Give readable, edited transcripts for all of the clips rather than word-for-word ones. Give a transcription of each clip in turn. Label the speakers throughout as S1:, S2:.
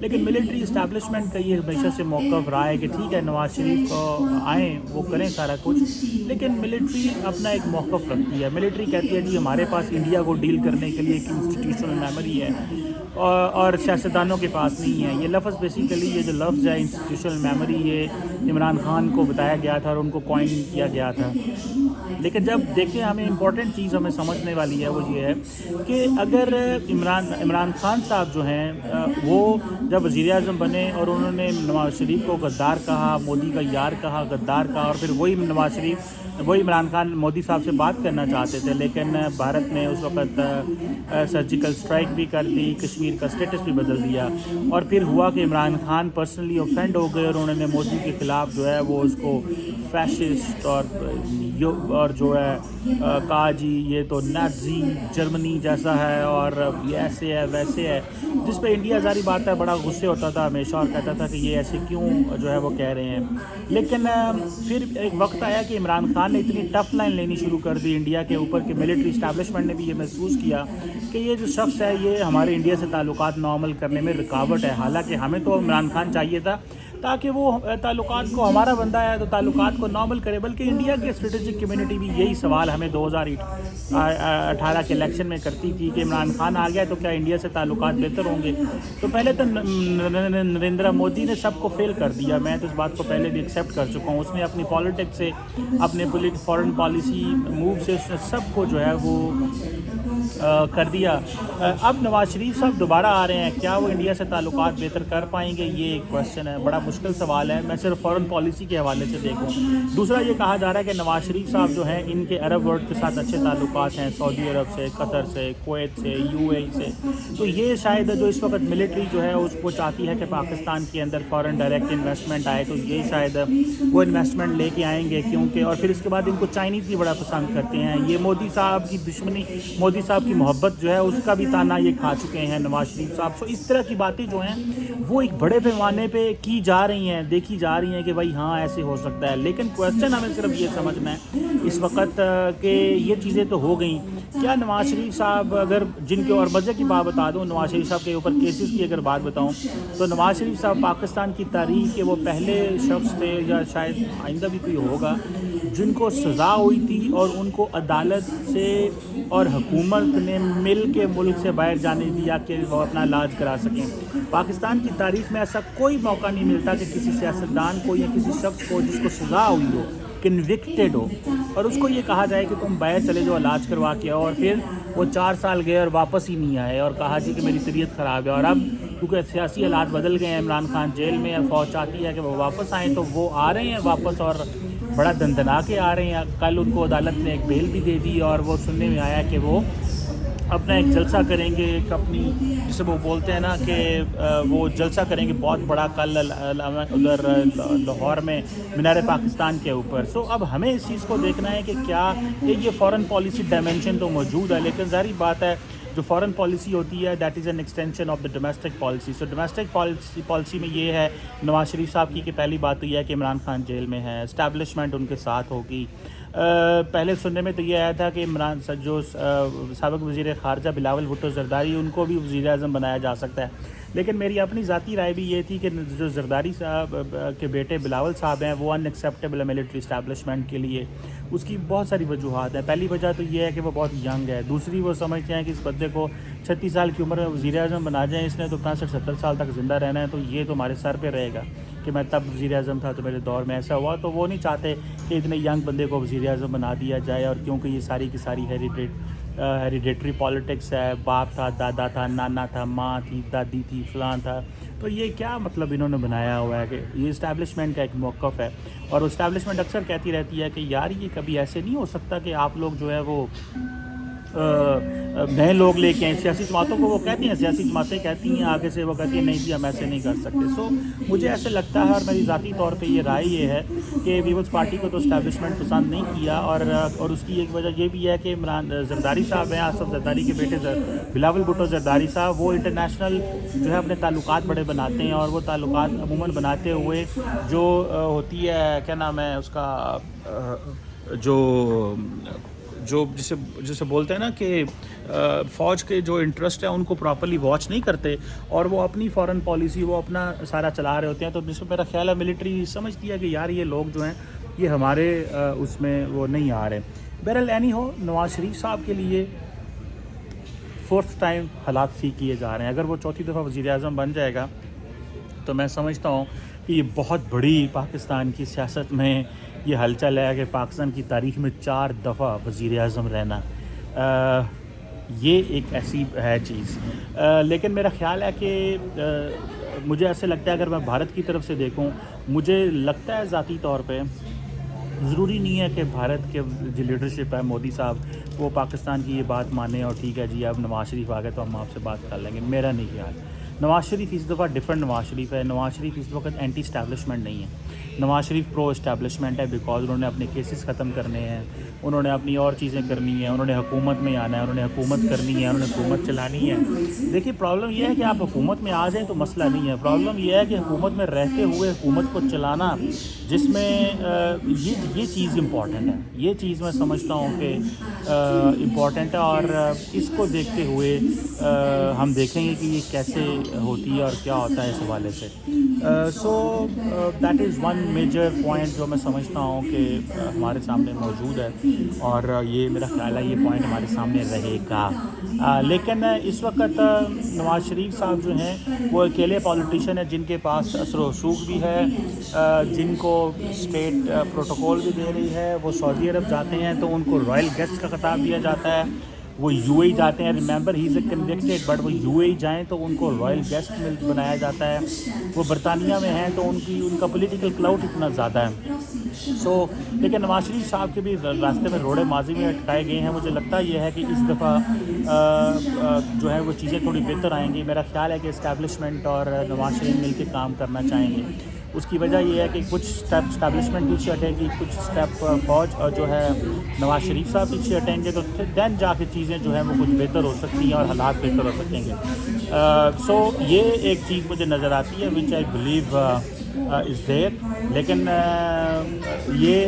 S1: لیکن military establishment کا یہ ہمیشہ سے موقف رہا ہے کہ ٹھیک ہے نواز شریف کو آئیں وہ کریں سارا کچھ، لیکن ملٹری اپنا ایک موقف رکھتی ہے. ملٹری کہتی ہے جی ہمارے پاس انڈیا کو ڈیل کرنے کے لیے ایک انسٹیٹیوشنل میموری ہے اور سیاستدانوں کے پاس نہیں ہے. یہ لفظ بیسیکلی یہ جو لفظ ہے انسٹیٹیوشنل میموری یہ عمران خان کو بتایا گیا تھا اور ان کو کوائن کیا گیا تھا. لیکن جب دیکھیں ہمیں امپورٹنٹ چیز ہمیں سمجھنے والی ہے وہ یہ ہے کہ اگر عمران خان صاحب جو ہیں وہ جب وزیر اعظم بنے اور انہوں نے نواز شریف کو غدار کہا، مودی کا یار کہا، غدار کہا، اور پھر وہی عمران خان مودی صاحب سے بات کرنا چاہتے تھے، لیکن بھارت نے اس وقت سرجیکل اسٹرائک بھی کر دی، کشمیر کا اسٹیٹس بھی بدل دیا، اور پھر ہوا کہ عمران خان پرسنلی اوفینڈ ہو گئے اور انہوں نے مودی کے خلاف جو ہے وہ اس کو فیشسٹ اور جو ہے کہا جی یہ تو نازی جرمنی جیسا ہے اور یہ ایسے ہے ویسے ہے، جس پہ انڈیا ظاہری بات ہے بڑا غصے ہوتا تھا ہمیشہ اور کہتا تھا کہ یہ ایسے کیوں جو ہے وہ کہہ رہے ہیں. لیکن پھر ایک وقت آیا کہ عمران خان نے اتنی ٹف لائن لینی شروع کر دی انڈیا کے اوپر کہ ملٹری اسٹیبلشمنٹ نے بھی یہ محسوس کیا کہ یہ جو شخص ہے یہ ہمارے انڈیا سے تعلقات نارمل کرنے میں رکاوٹ ہے. حالانکہ ہمیں تو عمران خان چاہیے تھا تاکہ وہ تعلقات کو، ہمارا بندہ ہے تو تعلقات کو نارمل کرے، بلکہ انڈیا کی اسٹریٹجک کمیونٹی بھی یہی سوال ہمیں 2018 کے الیکشن میں کرتی تھی کہ عمران خان آ گیا تو کیا انڈیا سے تعلقات بہتر ہوں گے. تو پہلے تو نریندر مودی نے سب کو فیل کر دیا، میں تو اس بات کو پہلے بھی ایکسیپٹ کر چکا ہوں. اس نے اپنی پالیٹکس سے، اپنے فارن پالیسی موو سے اس نے سب کو جو ہے وہ کر دیا. اب نواز شریف صاحب دوبارہ آ رہے ہیں، کیا وہ انڈیا سے تعلقات بہتر کر پائیں گے؟ یہ ایک کویشچن ہے، بڑا مشکل سوال ہے. میں صرف فارن پالیسی کے حوالے سے دیکھوں. دوسرا یہ کہا جا رہا ہے کہ نواز شریف صاحب جو ہیں ان کے عرب ورلڈ کے ساتھ اچھے تعلقات ہیں، سعودی عرب سے، قطر سے، کویت سے، UAE سے. تو یہ شاید جو اس وقت ملٹری جو ہے اس کو چاہتی ہے کہ پاکستان کے اندر فارن ڈائریکٹ انویسٹمنٹ آئے، تو یہ شاید وہ انویسٹمنٹ لے کے آئیں گے کیونکہ، اور پھر اس کے بعد ان کو چائنیز بھی بڑا پسند کرتے ہیں. یہ مودی صاحب کی دشمنی، مودی صاحب کی محبت جو ہے اس کا بھی تانا یہ کھا چکے ہیں نواز شریف صاحب. سو اس طرح کی باتیں جو ہیں وہ ایک بڑے پیمانے پہ کی جا رہی ہیں، دیکھی جا رہی ہیں کہ بھائی ہاں ایسے ہو سکتا ہے. لیکن کویشچن ہمیں صرف یہ سمجھنا ہے اس وقت کہ یہ چیزیں تو ہو گئیں، کیا نواز شریف صاحب اگر جن کے، اور مزے کی بات بتا دوں نواز شریف صاحب کے اوپر کیسز کی اگر بات بتاؤں تو نواز شریف صاحب پاکستان کی تاریخ کے وہ پہلے شخص تھے یا شاید آئندہ بھی کوئی ہوگا جن کو سزا ہوئی تھی اور ان کو عدالت سے اور حکومت نے مل کے ملک سے باہر جانے دیا کہ وہ اپنا علاج کرا سکیں. پاکستان کی تاریخ میں ایسا کوئی موقع نہیں ملتا کہ کسی سیاستدان کو یا کسی شخص کو جس کو سزا ہوئی ہو، کنوکٹڈ ہو، اور اس کو یہ کہا جائے کہ تم باہر چلے جاؤ علاج کروا کے، اور پھر وہ 4 سال گئے اور واپس ہی نہیں آئے اور کہا جی کہ میری طبیعت خراب ہے. اور اب کیونکہ سیاسی حالات بدل گئے ہیں، عمران خان جیل میں، فوج چاہتی ہے کہ وہ واپس آئیں، تو وہ آ رہے ہیں واپس اور بڑا دندنا کے آ رہے ہیں. کل ان کو عدالت نے ایک بیل بھی دے دی اور وہ سننے میں آیا کہ وہ اپنا ایک جلسہ کریں گے، ایک اپنی جسے وہ بولتے ہیں نا کہ وہ جلسہ کریں گے بہت بڑا کل ادھر لاہور میں مینار پاکستان کے اوپر. سو اب ہمیں اس چیز کو دیکھنا ہے کہ کیا یہ فارن پالیسی ڈائمینشن تو موجود ہے، لیکن ظاہری بات ہے جو فارن پالیسی ہوتی ہے that is an extension of the domestic policy. So domestic policy میں یہ ہے نواز شریف صاحب کی کہ پہلی بات تو یہ ہے کہ عمران خان جیل میں ہے، اسٹیبلشمنٹ ان کے ساتھ ہوگی. پہلے سننے میں تو یہ آیا تھا کہ عمران جو سابق وزیر خارجہ بلاول بھٹو زرداری ان کو بھی وزیر اعظم بنایا جا سکتا ہے. لیکن میری اپنی ذاتی رائے بھی یہ تھی کہ جو زرداری صاحب کے بیٹے بلاول صاحب ہیں وہ ان ایکسیپٹیبل ہے ملٹری اسٹیبلشمنٹ کے لیے. اس کی بہت ساری وجوہات ہیں. پہلی وجہ تو یہ ہے کہ وہ بہت ینگ ہے. دوسری وہ سمجھتے ہیں کہ اس بندے کو 36 سال کی عمر میں وزیر اعظم بنا جائیں، اس نے تو 65-70 سال تک زندہ رہنا ہے، تو یہ تو ہمارے سر پہ رہے گا کہ میں تب وزیر اعظم تھا تو میرے دور میں ایسا ہوا. تو وہ نہیں چاہتے کہ اتنے ینگ بندے کو وزیر اعظم بنا دیا جائے، اور کیونکہ یہ ساری کی ساری ہیریڈیٹری پالیٹکس ہے، باپ تھا، دادا تھا، نانا تھا، ماں تھی، دادی تھی، فلاں تھا. تو یہ کیا مطلب انہوں نے بنایا ہوا ہے کہ یہ اسٹیبلشمنٹ کا ایک موقف ہے. اور اسٹیبلشمنٹ اکثر کہتی رہتی ہے کہ یار یہ کبھی ایسے نہیں ہو سکتا کہ آپ لوگ جو ہے وہ نئے لوگ لے کے آئیں. سیاسی جماعتوں کو وہ کہتی ہیں، سیاسی جماعتیں کہتی ہیں آگے سے، وہ کہتی ہیں نہیں جی ہم ایسے نہیں کر سکتے. سو مجھے ایسے لگتا ہے، اور میری ذاتی طور پہ یہ رائے یہ ہے کہ پیپلز پارٹی کو تو اسٹیبلشمنٹ پسند نہیں کیا، اور اس کی ایک وجہ یہ بھی ہے کہ عمران زرداری صاحب ہیں، آصف زرداری کے بیٹے بلاول بھٹو زرداری صاحب، وہ انٹرنیشنل جو ہے اپنے تعلقات بڑے بناتے ہیں، اور وہ تعلقات عموماً بناتے ہوئے جو ہوتی ہے کیا نام ہے اس کا، جو جسے بولتے ہیں نا کہ فوج کے جو انٹرسٹ ہیں ان کو پراپرلی واچ نہیں کرتے اور وہ اپنی فارن پالیسی وہ اپنا سارا چلا رہے ہوتے ہیں. تو جس میں میرا خیال ہے ملٹری سمجھتی ہے کہ یار یہ لوگ جو ہیں یہ ہمارے اس میں وہ نہیں آ رہے. بہرحال اینی ہو, نواز شریف صاحب کے لیے 4th ٹائم حالات ٹھیک کیے جا رہے ہیں. اگر وہ 4تھی دفعہ وزیر اعظم بن جائے گا تو میں سمجھتا ہوں کہ یہ بہت بڑی پاکستان کی سیاست میں یہ ہلچل ہے کہ پاکستان کی تاریخ میں 4 دفعہ وزیر اعظم رہنا یہ ایک ایسی ہے چیز. لیکن میرا خیال ہے کہ مجھے ایسے لگتا ہے اگر میں بھارت کی طرف سے دیکھوں, مجھے لگتا ہے ذاتی طور پہ ضروری نہیں ہے کہ بھارت کے جو لیڈرشپ ہے مودی صاحب وہ پاکستان کی یہ بات مانیں اور ٹھیک ہے جی اب نواز شریف آ گئے تو ہم آپ سے بات کر لیں گے. میرا نہیں خیال. نواز شریف اس دفعہ ڈفرینٹ نواز شریف ہے. نواز شریف اس وقت اینٹی اسٹیبلشمنٹ نہیں ہے. نواز شریف پرو اسٹیبلشمنٹ ہے بیکاز انہوں نے اپنے کیسز ختم کرنے ہیں, انہوں نے اپنی اور چیزیں کرنی ہیں, انہوں نے حکومت میں آنا ہے, انہوں نے حکومت کرنی ہے, انہوں نے حکومت چلانی ہے. دیکھیے پرابلم یہ ہے کہ آپ حکومت میں آ جائیں تو مسئلہ نہیں ہے. پرابلم یہ ہے کہ حکومت میں رہتے ہوئے حکومت کو چلانا جس میں یہ چیز امپورٹنٹ ہے. یہ چیز میں سمجھتا ہوں کہ امپورٹنٹ ہے اور اس کو دیکھتے ہوئے ہم دیکھیں گے کہ یہ کیسے ہوتی ہے اور کیا ہوتا ہے اس حوالے سے. So that is one major point جو میں سمجھتا ہوں کہ ہمارے سامنے موجود ہے اور یہ میرا خیال ہے یہ پوائنٹ ہمارے سامنے رہے گا. لیکن اس وقت نواز شریف صاحب جو ہیں وہ اکیلے پالیٹیشین ہیں جن کے پاس اثر و رسوخ بھی ہے, جن کو اسٹیٹ پروٹوکول بھی دے رہی ہے. وہ سعودی عرب جاتے ہیں تو ان کو رائل گیسٹ کا خطاب دیا جاتا ہے. وہ یو اے جاتے ہیں, remember he is a convicted, but وہ یو اے جائیں تو ان کو رائل گیسٹ بنایا جاتا ہے. وہ برطانیہ میں ہیں تو ان کا پولیٹیکل کلاؤٹ اتنا زیادہ ہے. لیکن نواز شریف صاحب کے بھی راستے میں روڑے ماضی میں اٹکائے گئے ہیں. مجھے لگتا یہ ہے کہ اس دفعہ جو ہے وہ چیزیں تھوڑی بہتر آئیں گی. میرا خیال ہے کہ اسٹیبلشمنٹ اور نواز شریف مل کے کام کرنا چاہیں گے. اس کی وجہ یہ ہے کہ کچھ اسٹیپ اسٹیبلشمنٹ پیچھے ہٹے گی, کچھ اسٹیپ فوج اور جو ہے نواز شریف صاحب پیچھے ہٹیں گے, تو دین جا کے چیزیں جو ہیں وہ کچھ بہتر ہو سکتی ہیں اور حالات بہتر ہو سکیں گے. سو یہ ایک چیز مجھے نظر آتی ہے وچ آئی بلیو از دیر. لیکن یہ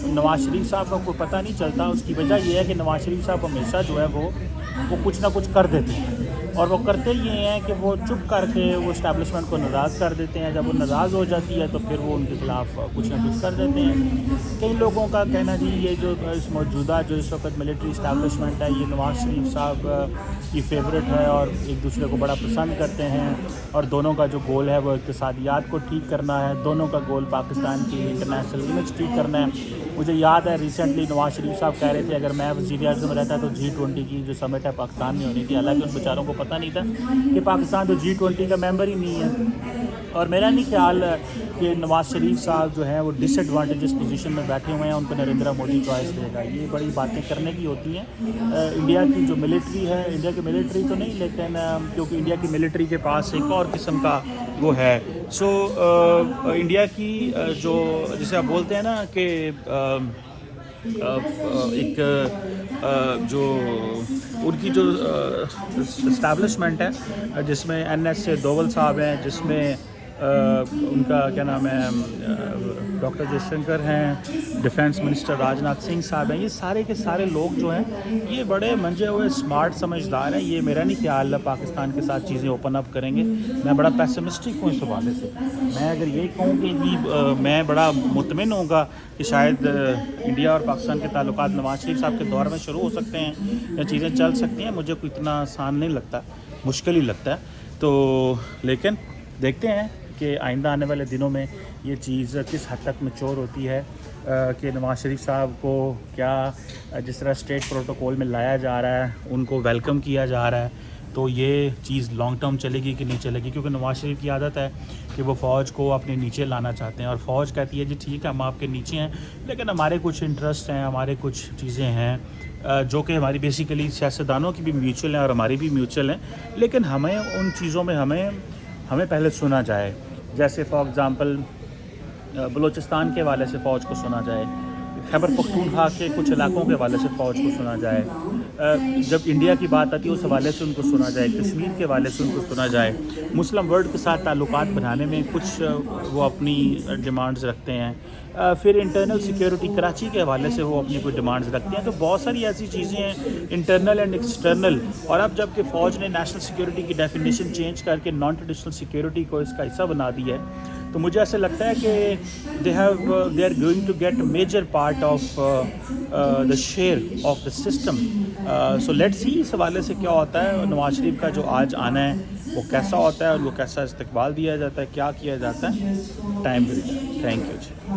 S1: نواز شریف صاحب کا کوئی پتہ نہیں چلتا. اس کی وجہ یہ ہے کہ نواز شریف صاحب ہمیشہ جو ہے وہ کچھ نہ کچھ کر دیتے ہیں اور وہ کرتے یہ ہیں کہ وہ چپ کر کے وہ اسٹیبلشمنٹ کو ناراض کر دیتے ہیں. جب وہ ناراض ہو جاتی ہے تو پھر وہ ان کے خلاف کچھ نہ کچھ کر دیتے ہیں. کئی لوگوں کا کہنا جی یہ جو اس موجودہ جو اس وقت ملٹری اسٹیبلشمنٹ ہے یہ نواز شریف صاحب کی فیوریٹ ہے اور ایک دوسرے کو بڑا پسند کرتے ہیں اور دونوں کا جو گول ہے وہ اقتصادیات کو ٹھیک کرنا ہے. دونوں کا گول پاکستان کی انٹرنیشنل امیج ٹھیک کرنا ہے. مجھے یاد ہے ریسنٹلی نواز شریف صاحب کہہ رہے تھے اگر میں وزیر اعظم رہتا تو G20 کی جو سمٹ ہے پاکستان میں ہونی تھی. حالانکہ ان بیچاروں کو پتہ نہیں تھا کہ پاکستان تو G20 کا ممبر ہی نہیں ہے. اور میرا نہیں خیال کہ نواز شریف صاحب جو ہیں وہ ڈس ایڈوانٹیجز پوزیشن میں بیٹھے ہوئے ہیں, ان کو نریندر مودی چوائس دے گا. یہ بڑی باتیں کرنے کی ہوتی ہیں. انڈیا کی جو ملٹری ہے, انڈیا کی ملٹری تو نہیں لیکن کیونکہ انڈیا کی ملٹری کے پاس ایک اور قسم کا وہ ہے. سو انڈیا کی جو جسے آپ بولتے ہیں نا کہ ایک جو ان کی جو اسٹیبلشمنٹ ہے جس میں NS دوول صاحب ہیں, جس میں ان کا کیا نام ہے ڈاکٹر جے شنکر ہیں, ڈیفینس منسٹر راجناتھ سنگھ صاحب ہیں, یہ سارے کے سارے لوگ جو ہیں یہ بڑے منجے ہوئے اسمارٹ سمجھدار ہیں. یہ میرا نہیں خیال پاکستان کے ساتھ چیزیں اوپن اپ کریں گے. میں بڑا پیسمسٹک ہوں اس حوالے سے. میں اگر یہی کہوں کہ میں بڑا مطمئن ہوں گا کہ شاید انڈیا اور پاکستان کے تعلقات نواز شریف صاحب کے دور میں شروع ہو سکتے ہیں یا چیزیں چل سکتی ہیں. مجھے کوئی اتنا آسان نہیں لگتا, مشکل ہی لگتا ہے. تو لیکن دیکھتے ہیں کہ آئندہ آنے والے دنوں میں یہ چیز کس حد تک میچور ہوتی ہے کہ نواز شریف صاحب کو کیا جس طرح اسٹیٹ پروٹوکول میں لایا جا رہا ہے, ان کو ویلکم کیا جا رہا ہے, تو یہ چیز لانگ ٹرم چلے گی کہ نہیں چلے گی. کیونکہ نواز شریف کی عادت ہے کہ وہ فوج کو اپنے نیچے لانا چاہتے ہیں اور فوج کہتی ہے جی ٹھیک ہے ہم آپ کے نیچے ہیں لیکن ہمارے کچھ انٹرسٹ ہیں, ہمارے کچھ چیزیں ہیں جو کہ ہماری بیسیکلی سیاستدانوں کی بھی میوچل ہیں اور ہماری بھی میوچل ہیں. لیکن ہمیں ان چیزوں میں ہمیں پہلے سنا جائے. جیسے فار ایگزامپل بلوچستان کے حوالے سے فوج کو سنا جائے, خیبر پختونخوا کے کچھ علاقوں کے حوالے سے فوج کو سنا جائے, جب انڈیا کی بات آتی ہے اس حوالے سے ان کو سنا جائے, کشمیر کے حوالے سے ان کو سنا جائے. مسلم ورلڈ کے ساتھ تعلقات بنانے میں کچھ وہ اپنی ڈیمانڈز رکھتے ہیں, پھر انٹرنل سیکیورٹی کراچی کے حوالے سے وہ اپنی کوئی ڈیمانڈز رکھتے ہیں. تو بہت ساری ایسی چیزیں ہیں انٹرنل اینڈ ایکسٹرنل. اور اب جب کہ فوج نے نیشنل سیکیورٹی کی ڈیفینیشن چینج کر کے نان ٹریڈیشنل سیکیورٹی کو اس کا حصہ بنا دیا ہے, تو مجھے ایسا لگتا ہے کہ they are going to get major part of the share of the system. So let see اس حوالے سے کیا ہوتا ہے. نواز شریف کا جو آج آنا ہے وہ کیسا ہوتا ہے اور وہ کیسا استقبال دیا جاتا ہے, کیا کیا جاتا ہے, time will tell. Thank you G.